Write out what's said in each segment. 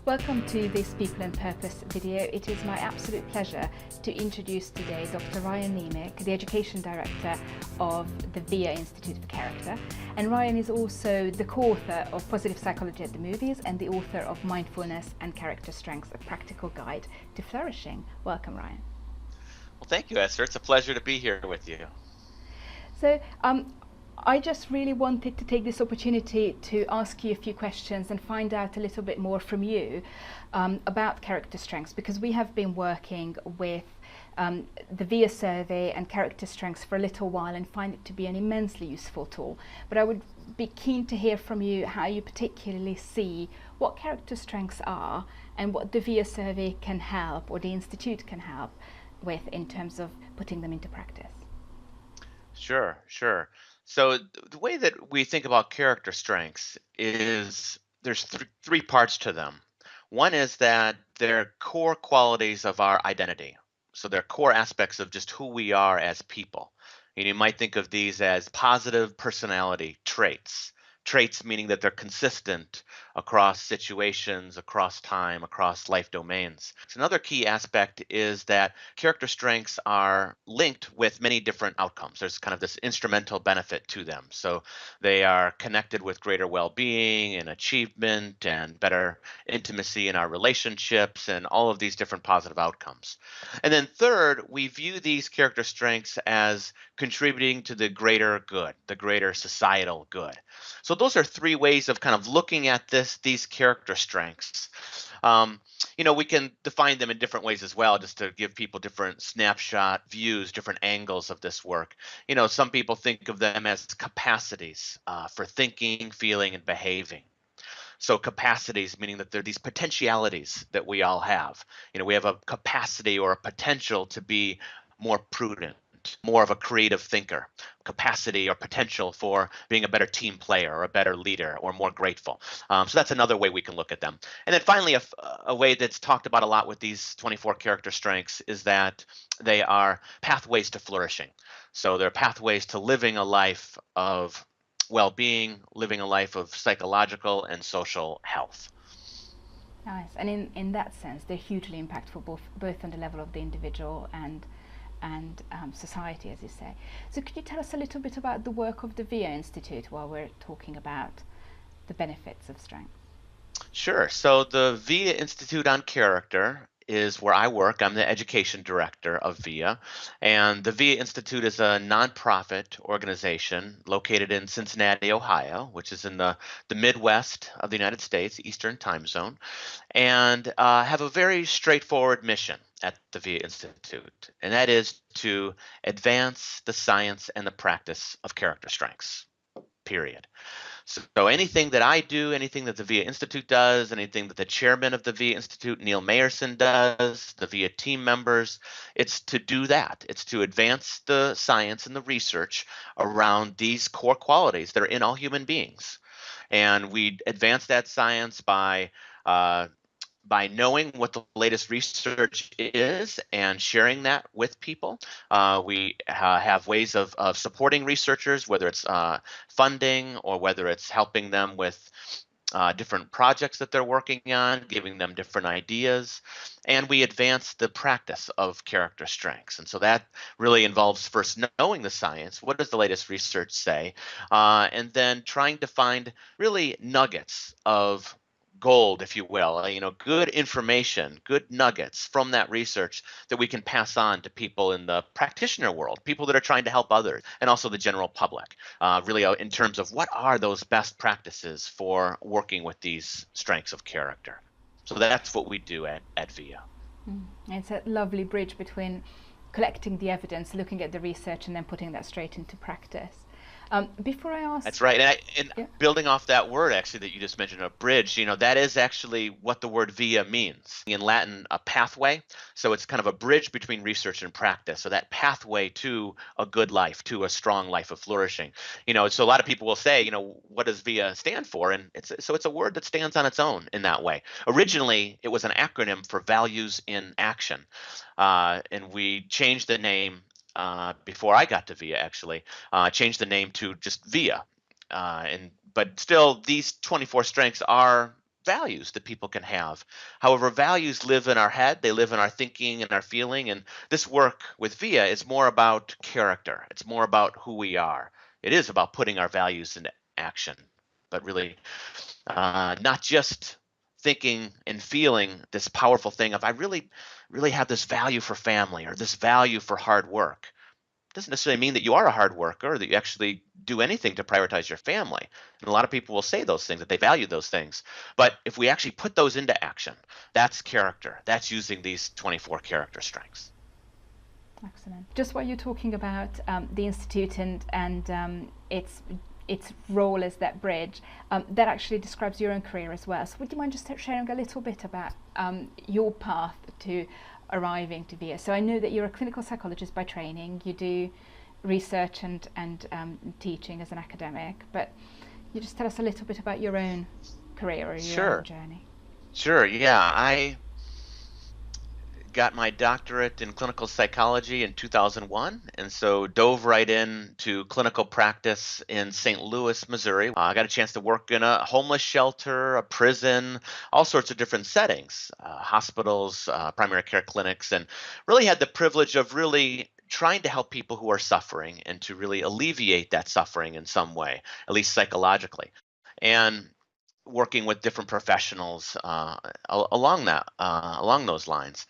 Welcome to this People and Purpose video. It is my absolute pleasure to introduce today Dr. Ryan Niemiec, the Education Director of the VIA Institute for Character. And Ryan is also the co-author of Positive Psychology at the Movies and the author of Mindfulness and Character Strengths, a practical guide to flourishing. Welcome, Ryan. Well, thank you, Eszter. It's a pleasure to be here with you. So, I just really wanted to take this opportunity to ask you a few questions and find out a little bit more from you about character strengths, because we have been working with the VIA survey and character strengths for a little while and find it to be an immensely useful tool. But I would be keen to hear from you how you particularly see what character strengths are and what the VIA survey can help, or the Institute can help with, in terms of putting them into practice. Sure. So the way that we think about character strengths is there's three parts to them. One is that they're core qualities of our identity. So they're core aspects of just who we are as people. And you might think of these as positive personality traits. Traits meaning that they're consistent across situations, across time, across life domains. So another key aspect is that character strengths are linked with many different outcomes. There's kind of this instrumental benefit to them. So they are connected with greater well-being and achievement and better intimacy in our relationships and all of these different positive outcomes. And then third, we view these character strengths as contributing to the greater good, the greater societal good. So those are three ways of kind of looking at these character strengths. We can define them in different ways as well, just to give people different snapshot views, different angles of this work. Some people think of them as capacities for thinking, feeling, and behaving. So capacities, meaning that they're these potentialities that we all have. We have a capacity or a potential to be more prudent, more of a creative thinker, capacity or potential for being a better team player or a better leader or more grateful. So that's another way we can look at them. And then finally, a way that's talked about a lot with these 24 character strengths is that they are pathways to flourishing. So they're pathways to living a life of well-being, living a life of psychological and social health. Nice. And in that sense, they're hugely impactful, both on the level of the individual and society, as you say. So could you tell us a little bit about the work of the VIA Institute while we're talking about the benefits of strength? Sure. So the VIA Institute on Character is where I work. I'm the education director of VIA. And the VIA Institute is a nonprofit organization located in Cincinnati, Ohio, which is in the Midwest of the United States, Eastern time zone, and have a very straightforward mission at the VIA Institute, and that is to advance the science and the practice of character strengths, period. So anything that I do, anything that the VIA Institute does, anything that the chairman of the VIA Institute, Neil Mayerson, does, the VIA team members, it's to do that. It's to advance the science and the research around these core qualities that are in all human beings. And we advance that science by knowing what the latest research is and sharing that with people. We have ways of supporting researchers, whether it's funding or whether it's helping them with different projects that they're working on, giving them different ideas. And we advance the practice of character strengths. And so that really involves first knowing the science. What does the latest research say? And then trying to find really nuggets of gold, if you will, good information, good nuggets from that research that we can pass on to people in the practitioner world, people that are trying to help others, and also the general public, really in terms of what are those best practices for working with these strengths of character. So that's what we do at VIA. It's a lovely bridge between collecting the evidence, looking at the research, and then putting that straight into practice. Before I ask... That's right. And building off that word, actually, that you just mentioned, a bridge, that is actually what the word via means. In Latin, a pathway. So it's kind of a bridge between research and practice. So that pathway to a good life, to a strong life of flourishing. So a lot of people will say, what does via stand for? And it's a word that stands on its own in that way. Originally, it was an acronym for values in action. And we changed the name before I got to VIA, actually, changed the name to just VIA. But still, these 24 strengths are values that people can have. However, values live in our head, they live in our thinking and our feeling. And this work with VIA is more about character, it's more about who we are. It is about putting our values into action, but really not just thinking and feeling this powerful thing of, I really have this value for family or this value for hard work. Doesn't necessarily mean that you are a hard worker or that you actually do anything to prioritize your family. And a lot of people will say those things, that they value those things. But if we actually put those into action, that's character. That's using these 24 character strengths. Excellent. Just while you're talking about the Institute and its role as that bridge, that actually describes your own career as well. So would you mind just sharing a little bit about your path to arriving to VIA? So I know that you're a clinical psychologist by training. You do research and teaching as an academic, but you just tell us a little bit about your own career or your own journey. Sure. Yeah. I got my doctorate in clinical psychology in 2001, and so dove right into clinical practice in St. Louis, Missouri. I got a chance to work in a homeless shelter, a prison, all sorts of different settings, hospitals, primary care clinics, and really had the privilege of really trying to help people who are suffering and to really alleviate that suffering in some way, at least psychologically. And working with different professionals along those lines.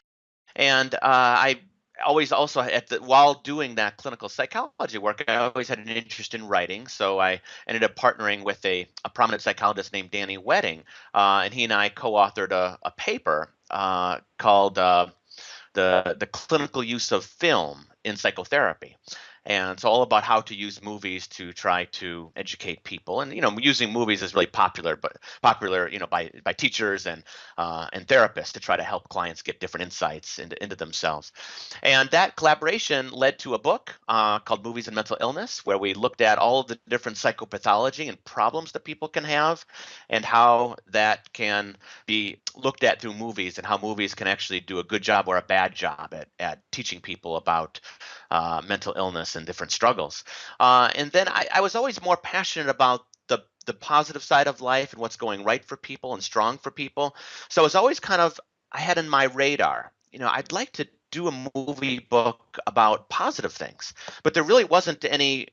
And I always also while doing that clinical psychology work, I always had an interest in writing. So I ended up partnering with a prominent psychologist named Danny Wedding, and he and I co-authored a paper called the clinical use of film in psychotherapy. And so all about how to use movies to try to educate people, and using movies is really popular, but popular by teachers and therapists to try to help clients get different insights into themselves. And that collaboration led to a book called Movies and Mental Illness, where we looked at all of the different psychopathology and problems that people can have, and how that can be looked at through movies, and how movies can actually do a good job or a bad job at teaching people about mental illness and different struggles. And then I was always more passionate about the positive side of life and what's going right for people and strong for people. So it was always I had in my radar, I'd like to do a movie book about positive things, but there really wasn't any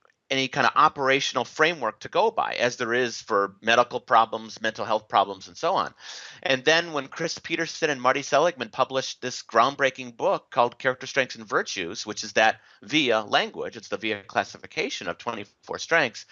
kind of operational framework to go by, as there is for medical problems, mental health problems, and so on. And then when Chris Peterson and Marty Seligman published this groundbreaking book called Character Strengths and Virtues, which is that VIA language, it's the VIA classification of 24 strengths,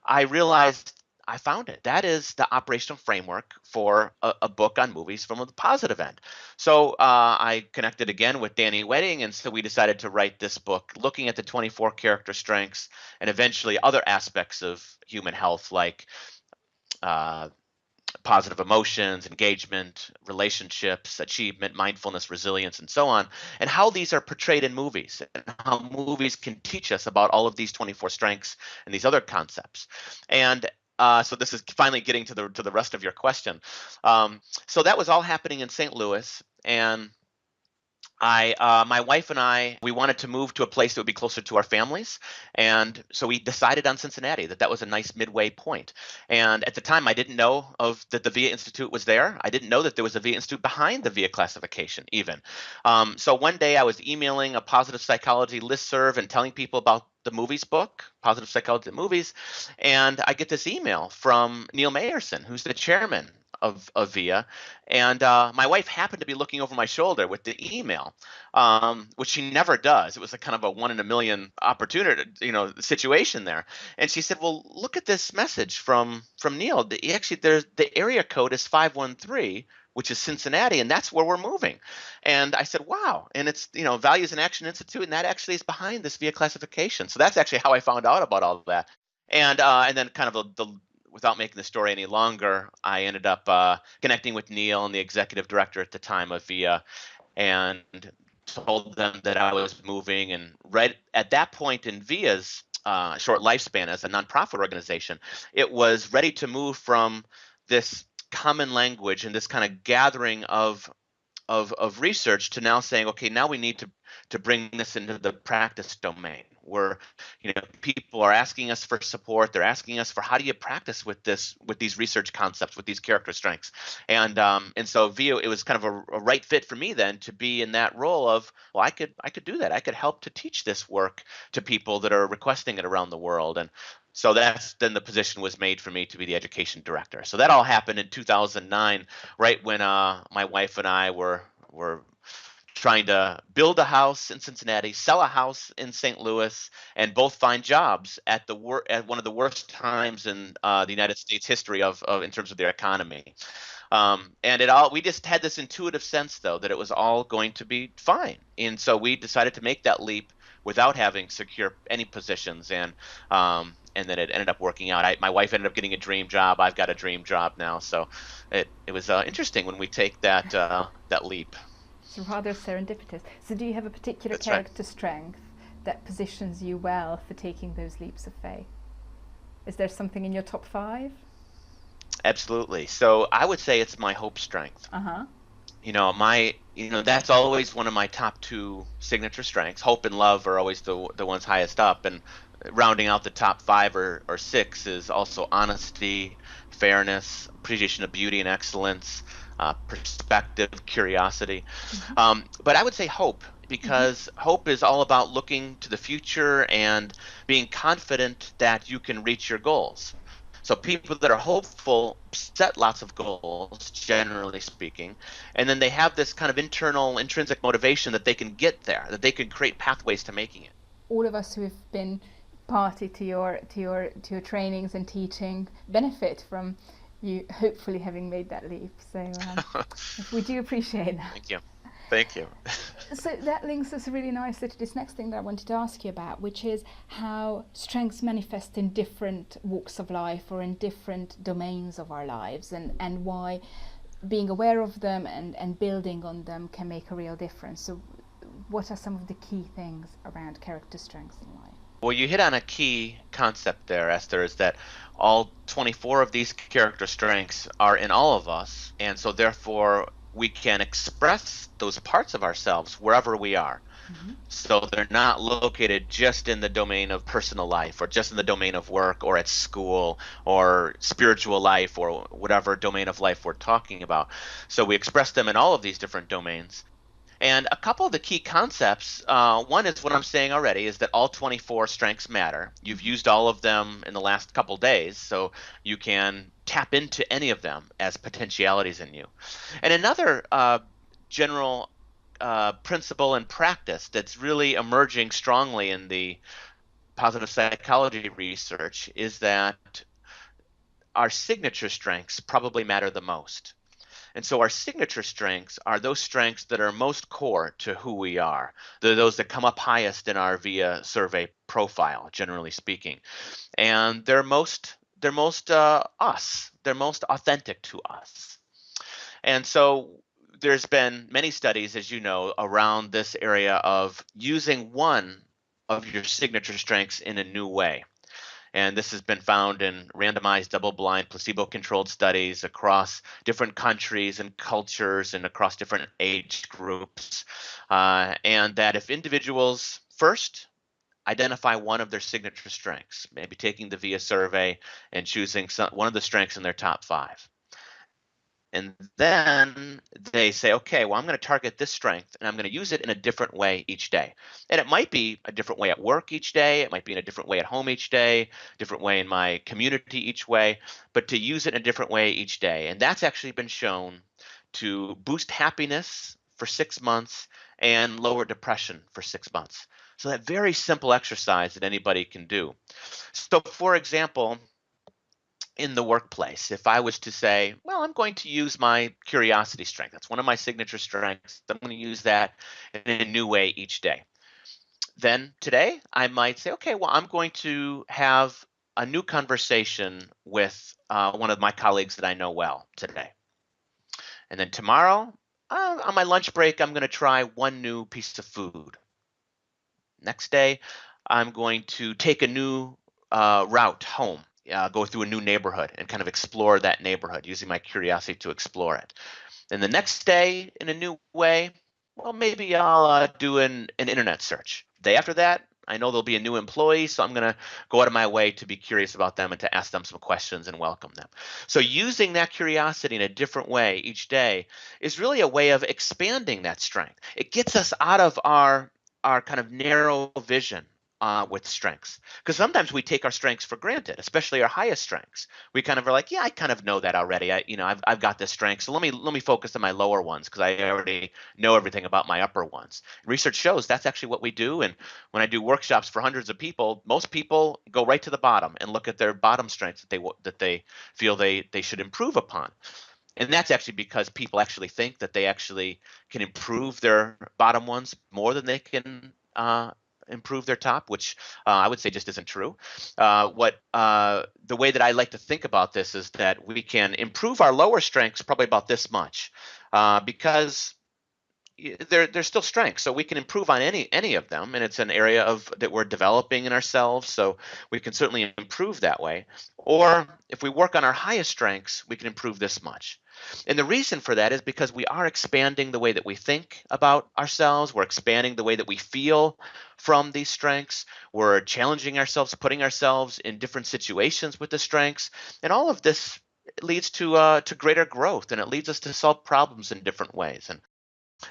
I realized I found it. That is the operational framework for a book on movies from the positive end. So I connected again with Danny Wedding, and so we decided to write this book looking at the 24 character strengths and eventually other aspects of human health, like positive emotions, engagement, relationships, achievement, mindfulness, resilience, and so on, and how these are portrayed in movies, and how movies can teach us about all of these 24 strengths and these other concepts. And so this is finally getting to the rest of your question. So that was all happening in St. Louis, and my wife and I, we wanted to move to a place that would be closer to our families, and so we decided on Cincinnati. That was a nice midway point. And at the time, I didn't know that the VIA Institute was there. I didn't know that there was a VIA Institute behind the VIA classification, even. So one day, I was emailing a positive psychology listserv and telling people about the movies book, Positive Psychology of Movies, and I get this email from Neil Mayerson, who's the chairman of VIA, and my wife happened to be looking over my shoulder with the email, which she never does. It was a kind of a 1 in a million opportunity, situation there. And she said, "Well, look at this message from Neil. Actually, the area code is 513." Which is Cincinnati, and that's where we're moving. And I said, wow. And it's, Values and Action Institute, and that actually is behind this VIA classification. So that's actually how I found out about all of that. And then kind of without making the story any longer, I ended up connecting with Neil and the executive director at the time of VIA, and told them that I was moving. And right at that point in VIA's short lifespan as a nonprofit organization, it was ready to move from this common language and this kind of gathering of of research to now saying, okay, now we need to bring this into the practice domain where, people are asking us for support. They're asking us for how do you practice with these research concepts, with these character strengths. And so it was kind of a right fit for me then to be in that role of, well, I could do that. I could help to teach this work to people that are requesting it around the world. And so that's then the position was made for me to be the education director. So that all happened in 2009, right when my wife and I were trying to build a house in Cincinnati, sell a house in St. Louis, and both find jobs at at one of the worst times in the United States history of in terms of their economy. And we just had this intuitive sense, though, that it was all going to be fine. And so we decided to make that leap without having secure any positions. And then it ended up working out. My wife ended up getting a dream job. I've got a dream job now. So it was interesting when we take that leap. It's rather serendipitous. So do you have a particular That's right. character strength that positions you well for taking those leaps of faith? Is there something in your top 5? Absolutely. So I would say it's my hope strength. Uh-huh. That's always one of my top 2 signature strengths. Hope and love are always the ones highest up, and rounding out the top 5 or 6 is also honesty, fairness, appreciation of beauty and excellence, perspective, curiosity. Mm-hmm. But I would say hope, because hope is all about looking to the future and being confident that you can reach your goals. So people that are hopeful set lots of goals, generally speaking, and then they have this kind of internal, intrinsic motivation that they can get there, that they can create pathways to making it. All of us who have been party to your trainings and teaching benefit from you hopefully having made that leap. So we do appreciate that. Thank you. So that links us really nicely to this next thing that I wanted to ask you about, which is how strengths manifest in different walks of life or in different domains of our lives, and why being aware of them and building on them can make a real difference. So what are some of the key things around character strengths in life? Well, you hit on a key concept there, Eszter, is that all 24 of these character strengths are in all of us, and so therefore we can express those parts of ourselves wherever we are. Mm-hmm. So they're not located just in the domain of personal life or just in the domain of work or at school or spiritual life or whatever domain of life we're talking about. So we express them in all of these different domains. And a couple of the key concepts, one is what I'm saying already, is that all 24 strengths matter. You've used all of them in the last couple days, so you can tap into any of them as potentialities in you. And another general principle and practice that's really emerging strongly in the positive psychology research is that our signature strengths probably matter the most. And so our signature strengths are those strengths that are most core to who we are. They're those that come up highest in our VIA survey profile, generally speaking. And they're most us. They're most authentic to us. And so there's been many studies, as you know, around this area of using one of your signature strengths in a new way. And this has been found in randomized, double-blind, placebo-controlled studies across different countries and cultures and across different age groups. And that if individuals first identify one of their signature strengths, maybe taking the VIA survey and choosing one of the strengths in their top 5, and then they say, okay, well, I'm going to target this strength and I'm going to use it in a different way each day. And it might be a different way at work each day. It might be in a different way at home each day, different way in my community each way, but to use it in a different way each day. And that's actually been shown to boost happiness for 6 months and lower depression for 6 months. So that very simple exercise that anybody can do. So for example, in the workplace, if I was to say, well, I'm going to use my curiosity strength. That's one of my signature strengths. I'm going to use that in a new way each day. Then today I might say, okay, well, I'm going to have a new conversation with one of my colleagues that I know well today. And then tomorrow, on my lunch break, I'm going to try one new piece of food. Next day, I'm going to take a new route home. Go through a new neighborhood and kind of explore that neighborhood using my curiosity to explore it. And the next day, in a new way, well, maybe I'll do an internet search. Day after that, I know there'll be a new employee, so I'm going to go out of my way to be curious about them and to ask them some questions and welcome them. So using that curiosity in a different way each day is really a way of expanding that strength. It gets us out of our kind of narrow vision with strengths, because sometimes we take our strengths for granted, especially our highest strengths. We kind of are like, yeah, I kind of know that already. I've got this strength, so let me focus on my lower ones because I already know everything about my upper ones. Research shows that's actually what we do, and when I do workshops for hundreds of people, most people go right to the bottom and look at their bottom strengths that they feel they should improve upon. And that's actually because people actually think that they actually can improve their bottom ones more than they can improve their top, which I would say just isn't true. The way that I like to think about this is that we can improve our lower strengths probably about this much, because they're still strengths, so we can improve on any of them, and it's an area of that we're developing in ourselves, so we can certainly improve that way. Or if we work on our highest strengths, we can improve this much. And the reason for that is because we are expanding the way that we think about ourselves. We're expanding the way that we feel from these strengths. We're challenging ourselves, putting ourselves in different situations with the strengths, and all of this leads to greater growth, and it leads us to solve problems in different ways. And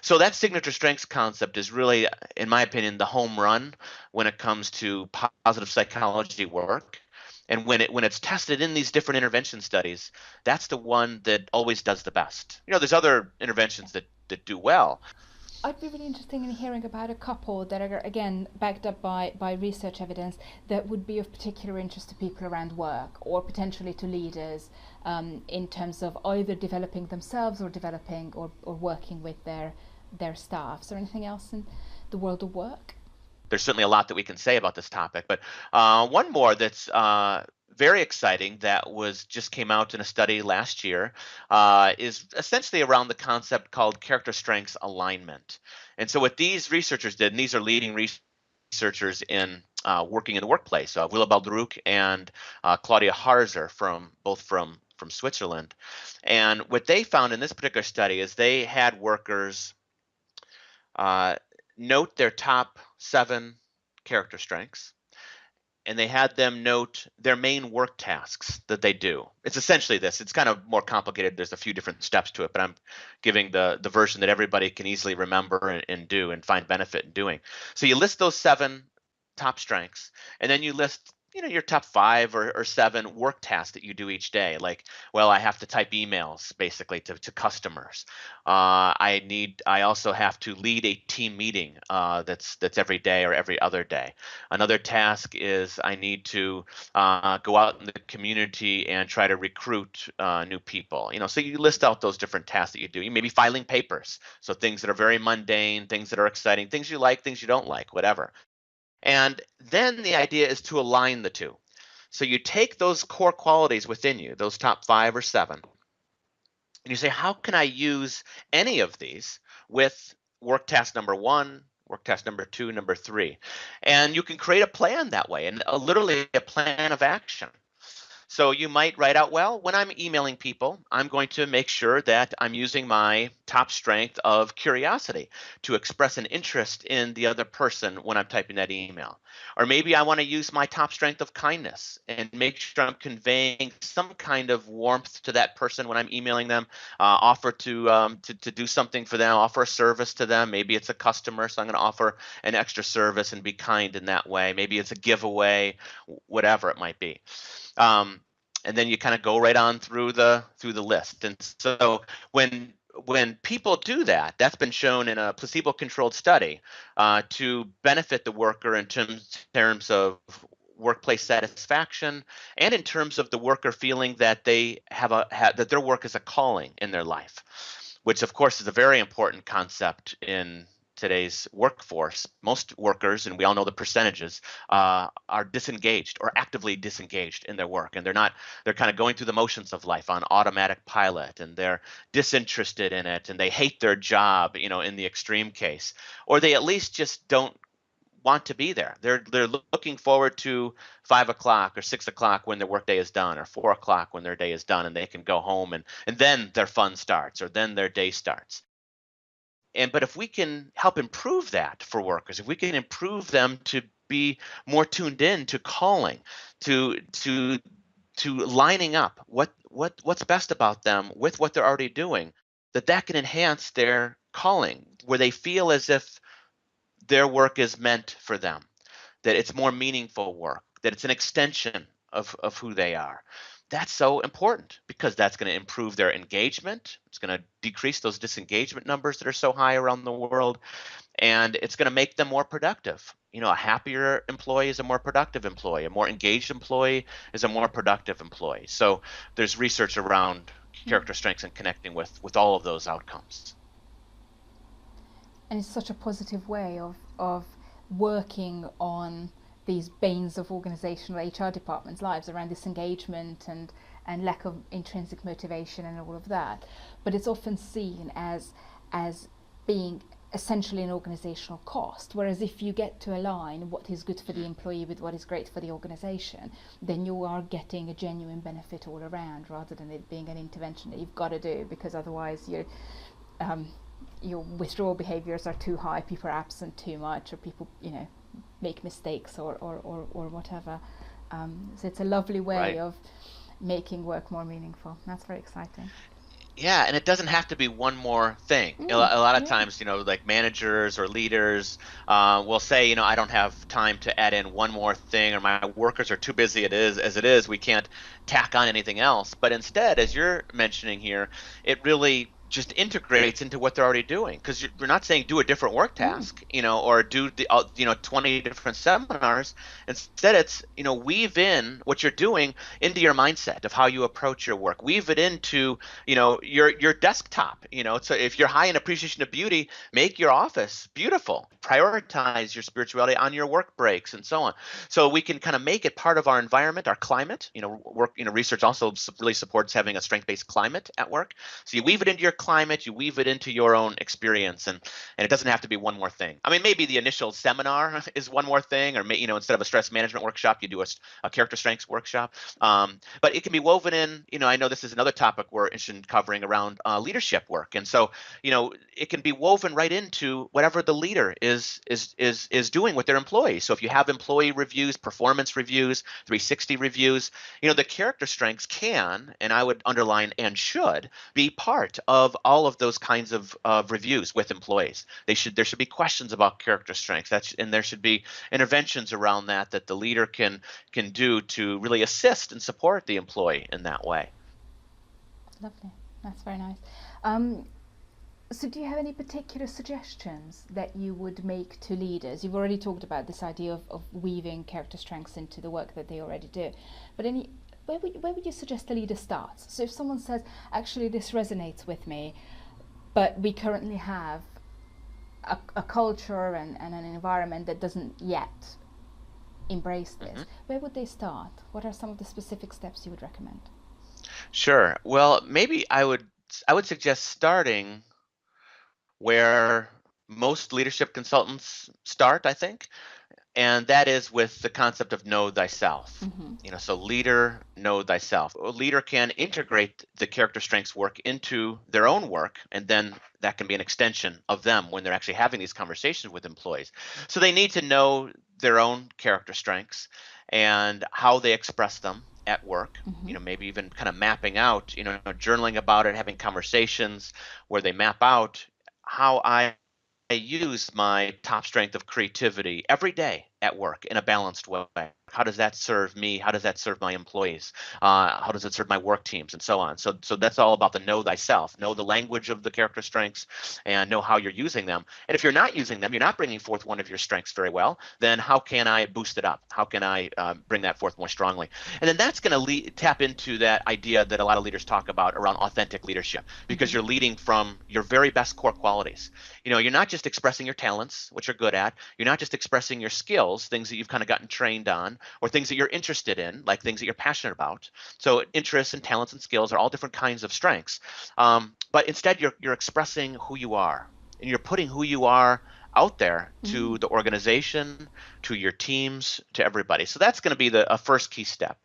so that signature strengths concept is really, in my opinion, the home run when it comes to positive psychology work. And when it's tested in these different intervention studies, that's the one that always does the best. There's other interventions that do well. I'd be really interested in hearing about a couple that are, again, backed up by research evidence that would be of particular interest to people around work or potentially to leaders, in terms of either developing themselves or developing or working with their staff. Is there anything else in the world of work? There's certainly a lot that we can say about this topic, but one more that's very exciting that just came out in a study last year is essentially around the concept called character strengths alignment. And so what these researchers did, and these are leading researchers in working in the workplace, Willa Baldruk and Claudia Harzer both from Switzerland. And what they found in this particular study is they had workers note their top 7 character strengths, and they had them note their main work tasks that they do. It's essentially this. It's kind of more complicated. There's a few different steps to it, but I'm giving the version that everybody can easily remember and do and find benefit in doing. So you list those 7 top strengths, and then you list your top 5 or 7 work tasks that you do each day. Like, well, I have to type emails basically to customers. I also have to lead a team meeting that's every day or every other day. Another task is I need to go out in the community and try to recruit new people. So you list out those different tasks that you do. You may be filing papers, so things that are very mundane, things that are exciting, things you like, things you don't like, whatever. And then the idea is to align the two. So you take those core qualities within you, those top 5 or 7, and you say, how can I use any of these with work task number 1, work task number 2, number 3? And you can create a plan that way, and literally a plan of action. So you might write out, well, when I'm emailing people, I'm going to make sure that I'm using my top strength of curiosity to express an interest in the other person when I'm typing that email. Or maybe I want to use my top strength of kindness and make sure I'm conveying some kind of warmth to that person when I'm emailing them, offer to do something for them, offer a service to them. Maybe it's a customer, so I'm going to offer an extra service and be kind in that way. Maybe it's a giveaway, whatever it might be. And then you kind of go right on through the list. And so when people do that, that's been shown in a placebo-controlled study to benefit the worker in terms of workplace satisfaction and in terms of the worker feeling that they that their work is a calling in their life, which of course is a very important concept in today's workforce. Most workers, and we all know the percentages, are disengaged or actively disengaged in their work, and they're kind of going through the motions of life on automatic pilot, and they're disinterested in it, and they hate their job, in the extreme case, or they at least just don't want to be there. They're looking forward to 5 o'clock or 6 o'clock when their workday is done, or 4 o'clock when their day is done, and they can go home, and then their fun starts, or then their day starts. But if we can help improve that for workers, if we can improve them to be more tuned in to calling, to lining up what's best about them with what they're already doing, that can enhance their calling, where they feel as if their work is meant for them, that it's more meaningful work, that it's an extension of who they are. That's so important, because that's going to improve their engagement. It's going to decrease those disengagement numbers that are so high around the world, and it's going to make them more productive. A happier employee is a more productive employee. A more engaged employee is a more productive employee. So there's research around character strengths and connecting with all of those outcomes. And it's such a positive way of working on these banes of organizational HR departments' lives around disengagement and lack of intrinsic motivation and all of that. But it's often seen as being essentially an organizational cost, whereas if you get to align what is good for the employee with what is great for the organization, then you are getting a genuine benefit all around, rather than it being an intervention that you've got to do because otherwise your withdrawal behaviors are too high, people are absent too much, or people make mistakes or whatever. So it's a lovely way Right. of making work more meaningful. That's very exciting. Yeah, and it doesn't have to be one more thing. A lot of Yeah. times, like managers or leaders will say, I don't have time to add in one more thing, or my workers are too busy as it is. We can't tack on anything else. But instead, as you're mentioning here, it really just integrates into what they're already doing, because you're not saying do a different work task, or do the 20 different seminars. Instead, it's weave in what you're doing into your mindset of how you approach your work. Weave it into your desktop. So if you're high in appreciation of beauty, make your office beautiful. Prioritize your spirituality on your work breaks and so on. So we can kind of make it part of our environment, our climate. Research also really supports having a strength-based climate at work. So you weave it into your climate, you weave it into your own experience, and it doesn't have to be one more thing. I mean, maybe the initial seminar is one more thing, or instead of a stress management workshop, you do a character strengths workshop. But it can be woven in. I know this is another topic we're interested in covering around leadership work, and so it can be woven right into whatever the leader is doing with their employees. So if you have employee reviews, performance reviews, 360 reviews, the character strengths can, and I would underline and should, be part of all of those kinds of reviews with employees. There should be questions about character strengths, and there should be interventions around that the leader can do to really assist and support the employee in that way. Lovely. That's very nice. So do you have any particular suggestions that you would make to leaders? You've already talked about this idea of weaving character strengths into the work that they already do. But where would you suggest a leader starts? So if someone says, actually this resonates with me, but we currently have a culture and an environment that doesn't yet embrace this, where would they start? What are some of the specific steps you would recommend? Sure. Well, maybe I would suggest starting where most leadership consultants start, I think, and that is with the concept of know thyself. So leader, know thyself. A leader can integrate the character strengths work into their own work, and then that can be an extension of them when they're actually having these conversations with employees. So they need to know their own character strengths and how they express them at work. Maybe even kind of mapping out, journaling about it, having conversations where they map out how I use my top strength of creativity every day at work in a balanced way. How does that serve me? How does that serve my employees? How does it serve my work teams, and so on? So that's all about the know thyself. Know the language of the character strengths and know how you're using them. And if you're not using them, you're not bringing forth one of your strengths very well, then how can I boost it up? How can I bring that forth more strongly? And then that's going to tap into that idea that a lot of leaders talk about around authentic leadership, because you're leading from your very best core qualities. You're not just expressing your talents, which you're good at. You're not just expressing your skills, things that you've kind of gotten trained on, or things that you're interested in, like things that you're passionate about. So interests and talents and skills are all different kinds of strengths. But instead, you're expressing who you are, and you're putting who you are out there to the organization, to your teams, to everybody. So that's going to be a first key step.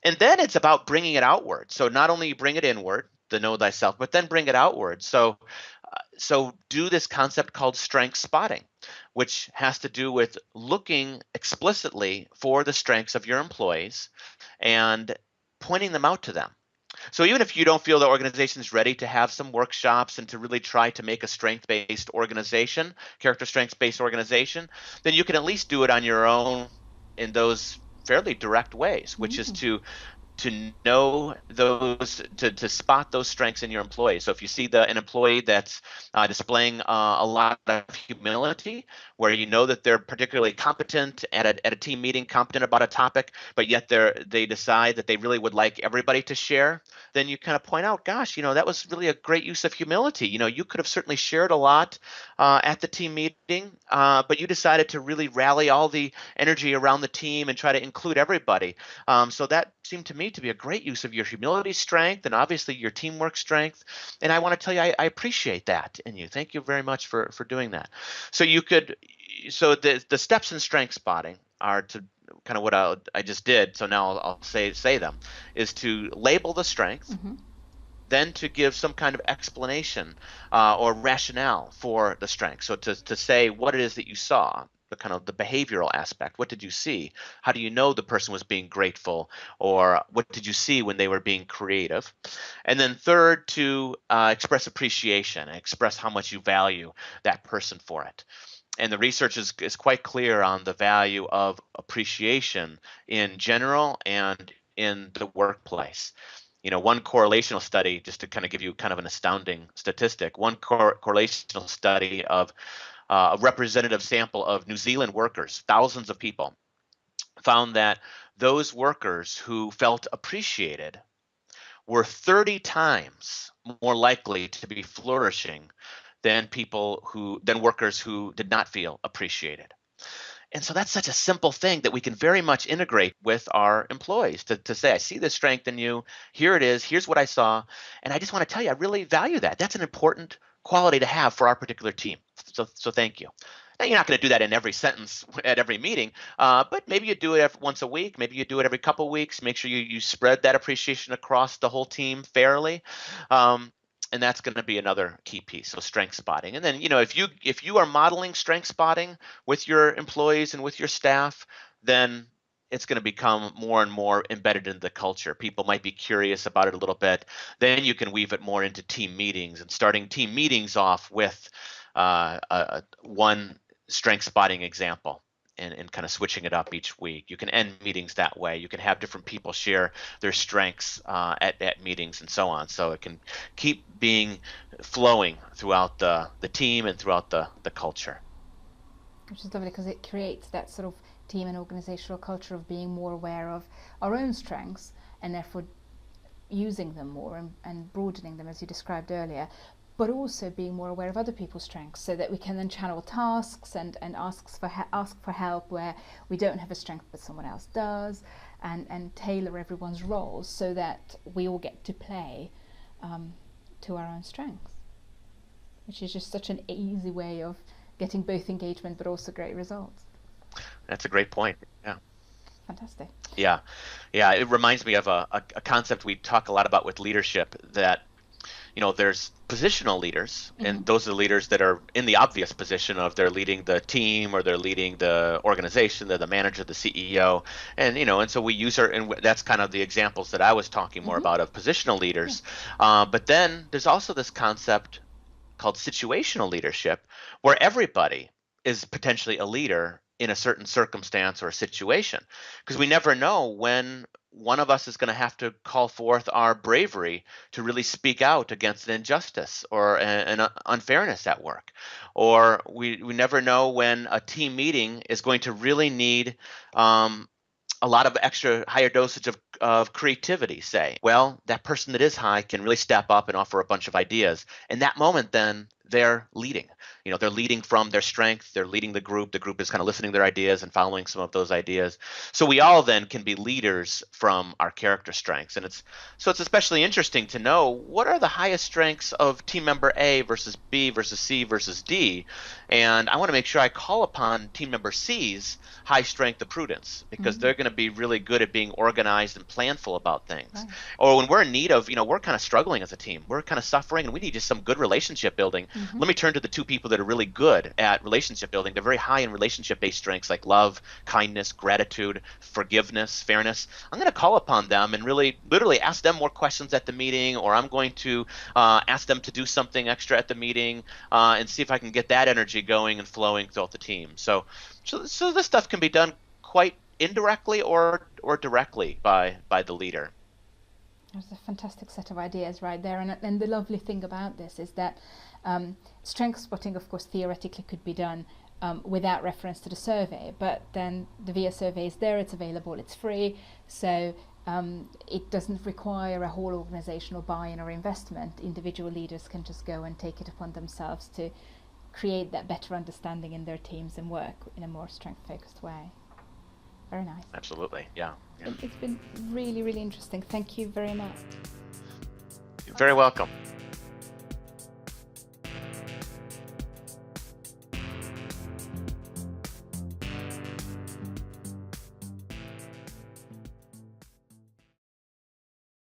And then it's about bringing it outward. So not only you bring it inward, the know thyself, but then bring it outward. So do this concept called strength spotting, which has to do with looking explicitly for the strengths of your employees and pointing them out to them. So even if you don't feel the organization is ready to have some workshops and to really try to make a strength-based organization, character strengths-based organization, then you can at least do it on your own in those fairly direct ways, which is to know those, to spot those strengths in your employees. So if you see an employee that's displaying a lot of humility, where you know that they're particularly competent at a team meeting, competent about a topic, but yet they decide that they really would like everybody to share, then you kind of point out, gosh, that was really a great use of humility. You could have certainly shared a lot at the team meeting, but you decided to really rally all the energy around the team and try to include everybody. So that seemed to me to be a great use of your humility strength and obviously your teamwork strength. And I want to tell you, I appreciate that in you. Thank you very much for doing that. So the steps in strength spotting are to kind of what I just did. So now I'll say them, is to label the strength, then to give some kind of explanation or rationale for the strength. So to say what it is that you saw, the behavioral aspect. What did you see? How do you know the person was being grateful? Or what did you see when they were being creative? And then third, to express appreciation, express how much you value that person for it. And the research is quite clear on the value of appreciation in general and in the workplace. One correlational study, just to kind of give you kind of an astounding statistic, one correlational study of a representative sample of New Zealand workers, thousands of people, found that those workers who felt appreciated were 30 times more likely to be flourishing than workers who did not feel appreciated. And so that's such a simple thing that we can very much integrate with our employees to say, I see this strength in you. Here it is. Here's what I saw. And I just want to tell you, I really value that. That's an important quality to have for our particular team. So thank you. Now, you're not going to do that in every sentence at every meeting, but maybe you do it once a week. Maybe you do it every couple of weeks. Make sure you spread that appreciation across the whole team fairly. And that's going to be another key piece. So strength spotting. And then, if you are modeling strength spotting with your employees and with your staff, then it's going to become more and more embedded in the culture. People might be curious about it a little bit. Then you can weave it more into team meetings and starting team meetings off with one strength spotting example. And kind of switching it up each week. You can end meetings that way. You can have different people share their strengths at meetings and so on. So it can keep being flowing throughout the team and throughout the culture. Which is lovely because it creates that sort of team and organizational culture of being more aware of our own strengths and therefore using them more and broadening them as you described earlier, but also being more aware of other people's strengths so that we can then channel tasks and ask for help where we don't have a strength but someone else does, and tailor everyone's roles so that we all get to play to our own strengths, which is just such an easy way of getting both engagement but also great results. That's a great point. Yeah. Fantastic. Yeah. It reminds me of a concept we talk a lot about with leadership, that there's positional leaders, and those are the leaders that are in the obvious position of they're leading the team or they're leading the organization, they're the manager, the CEO, and so we use and that's kind of the examples that I was talking more about of positional leaders. But then there's also this concept called situational leadership, where everybody is potentially a leader in a certain circumstance or a situation, because we never know when one of us is going to have to call forth our bravery to really speak out against an injustice or an unfairness at work. Or we never know when a team meeting is going to really need a lot of extra higher dosage of of creativity, say, well, that person that is high can really step up and offer a bunch of ideas. In that moment, then they're leading. They're leading from their strength. They're leading the group. The group is kind of listening to their ideas and following some of those ideas. So we all then can be leaders from our character strengths. And it's especially interesting to know what are the highest strengths of team member A versus B versus C versus D. And I want to make sure I call upon team member C's high strength of prudence, because they're going to be really good at being organized and planful about things. Right. Or when we're in need of, we're kind of struggling as a team, we're kind of suffering, and we need just some good relationship building. Let me turn to the two people that are really good at relationship building. They're very high in relationship-based strengths like love, kindness, gratitude, forgiveness, fairness. I'm going to call upon them and really literally ask them more questions at the meeting, or I'm going to ask them to do something extra at the meeting and see if I can get that energy going and flowing throughout the team. So this stuff can be done quite indirectly or directly by the leader. There's a fantastic set of ideas right there, and the lovely thing about this is that strength spotting, of course, theoretically could be done without reference to the survey, but then the VIA survey is there, it's available, it's free, so it doesn't require a whole organizational buy-in or investment. Individual leaders can just go and take it upon themselves to create that better understanding in their teams and work in a more strength-focused way. Very nice. Absolutely, yeah. It's been really, really interesting. Thank you very much. You're very welcome.